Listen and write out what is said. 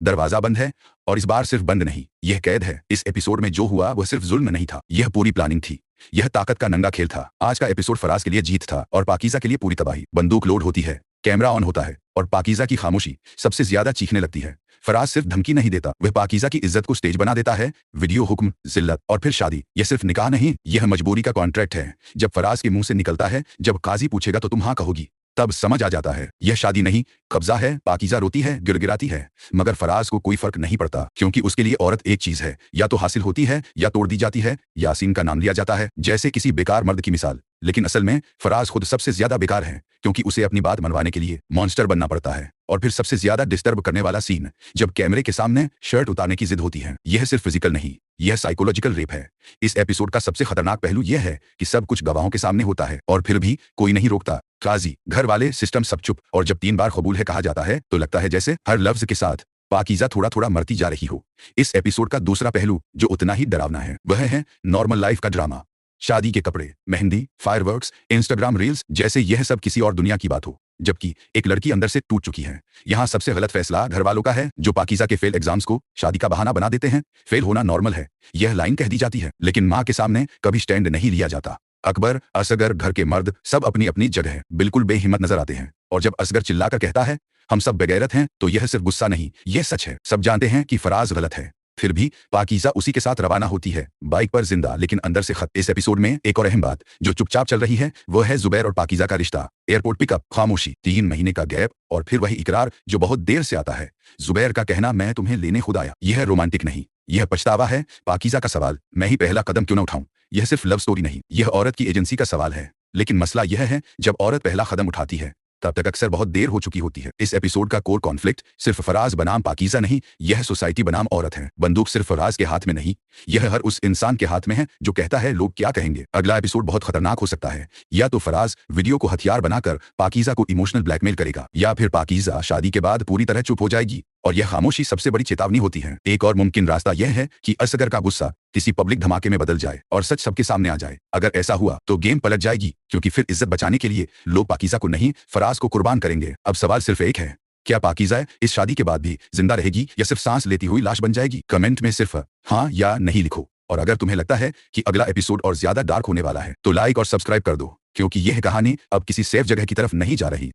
दरवाजा बंद है, और इस बार सिर्फ बंद नहीं, यह कैद है। इस एपिसोड में जो हुआ वह सिर्फ जुल्म नहीं था, यह पूरी प्लानिंग थी। यह ताकत का नंगा खेल था। आज का एपिसोड फराज के लिए जीत था और पाकीज़ा के लिए पूरी तबाही। बंदूक लोड होती है, कैमरा ऑन होता है और पाकीज़ा की खामोशी सबसे ज्यादा चीखने लगती है। फराज सिर्फ धमकी नहीं देता, वह पाकीज़ा की इज्जत को स्टेज बना देता है। वीडियो, हुक्म, जिल्लत और फिर शादी। यह सिर्फ निकाह नहीं, यह मजबूरी का कॉन्ट्रैक्ट है। जब फराज के मुंह से निकलता है, जब काजी पूछेगा तो तुम हाँ कहोगी, तब समझ आ जाता है यह शादी नहीं, कब्जा है। पाकीज़ा रोती है, गिड़गिड़ाती है, मगर फराज को कोई फर्क नहीं पड़ता, क्योंकि उसके लिए औरत एक चीज है, या तो हासिल होती है या तोड़ दी जाती है। यासीन का नाम लिया जाता है जैसे किसी बेकार मर्द की मिसाल, लेकिन असल में फराज खुद सबसे ज्यादा बेकार है, क्योंकि उसे अपनी बात मनवाने के लिए मॉन्स्टर बनना पड़ता है। और फिर सबसे ज्यादा डिस्टर्ब करने वाला सीन, जब कैमरे के सामने शर्ट उतारने की जिद होती है। यह सिर्फ फिजिकल नहीं, यह साइकोलॉजिकल रेप है। इस एपिसोड का सबसे खतरनाक पहलू यह है कि सब कुछ गवाहों के सामने होता है और फिर भी कोई नहीं रोकता। काजी, घर वाले, सिस्टम सब चुप। और जब 3 बार कबूल है कहा जाता है तो लगता है जैसे हर लफ्ज के साथ पाकीज़ा थोड़ा थोड़ा मरती जा रही हो। इस एपिसोड का दूसरा पहलू जो उतना ही डरावना है, वह है नॉर्मल लाइफ का ड्रामा। शादी के कपड़े, मेहंदी, फायरवर्क्स, इंस्टाग्राम रील्स, जैसे यह सब किसी और दुनिया की बात हो, जबकि एक लड़की अंदर से टूट चुकी है। यहाँ सबसे गलत फैसला घर वालों का है, जो पाकीज़ा के फेल एग्जाम्स को शादी का बहाना बना देते हैं। फेल होना नॉर्मल है, यह लाइन कह दी जाती है, लेकिन माँ के सामने कभी स्टैंड नहीं लिया जाता। अकबर, असगर, घर के मर्द सब अपनी अपनी जगह बिल्कुल बेहिम्मत नजर आते हैं। और जब असगर चिल्लाकर कहता है हम सब बेगैरत हैं, तो यह सिर्फ गुस्सा नहीं, यह सच है। सब जानते हैं कि फराज गलत है, फिर भी पाकीज़ा उसी के साथ रवाना होती है, बाइक पर जिंदा लेकिन अंदर से खत। इस एपिसोड में एक और अहम बात जो चुपचाप चल रही है, वह है जुबैर और पाकीज़ा का रिश्ता। एयरपोर्ट पिकअप, खामोशी, 3 महीने का गैप, और फिर वही इकरार जो बहुत देर से आता है। जुबैर का कहना, मैं तुम्हें लेने खुद आया। यह रोमांटिक नहीं, यह पछतावा है। पाकीज़ा का सवाल, मैं ही पहला कदम क्यों न उठाऊं। यह सिर्फ लव स्टोरी नहीं, यह औरत की एजेंसी का सवाल है। लेकिन मसला यह है, जब औरत पहला कदम उठाती है, तब तक अक्सर बहुत देर हो चुकी होती है। इस एपिसोड का कोर कॉन्फ्लिक्ट सिर्फ फराज बनाम पाकीज़ा नहीं, यह सोसाइटी बनाम औरत है। बंदूक सिर्फ फराज के हाथ में नहीं, यह हर उस इंसान के हाथ में है जो कहता है लोग क्या कहेंगे। अगला एपिसोड बहुत खतरनाक हो सकता है। या तो फराज वीडियो को हथियार बनाकर पाकीज़ा को इमोशनल ब्लैकमेल करेगा, या फिर पाकीज़ा शादी के बाद पूरी तरह चुप हो जाएगी, और यह खामोशी सबसे बड़ी चेतावनी होती है। एक और मुमकिन रास्ता यह है कि असगर का गुस्सा किसी पब्लिक धमाके में बदल जाए और सच सबके सामने आ जाए। अगर ऐसा हुआ तो गेम पलट जाएगी, क्योंकि फिर इज्जत बचाने के लिए लोग पाकीज़ा को नहीं, फराज को कुर्बान करेंगे। अब सवाल सिर्फ एक है, क्या पाकीज़ा इस शादी के बाद भी जिंदा रहेगी या सिर्फ सांस लेती हुई लाश बन जाएगी? कमेंट में सिर्फ हाँ या नहीं लिखो। और अगर तुम्हें लगता है कि अगला एपिसोड और ज्यादा डार्क होने वाला है, तो लाइक और सब्सक्राइब कर दो, क्योंकि यह कहानी अब किसी सेफ जगह की तरफ नहीं जा रही।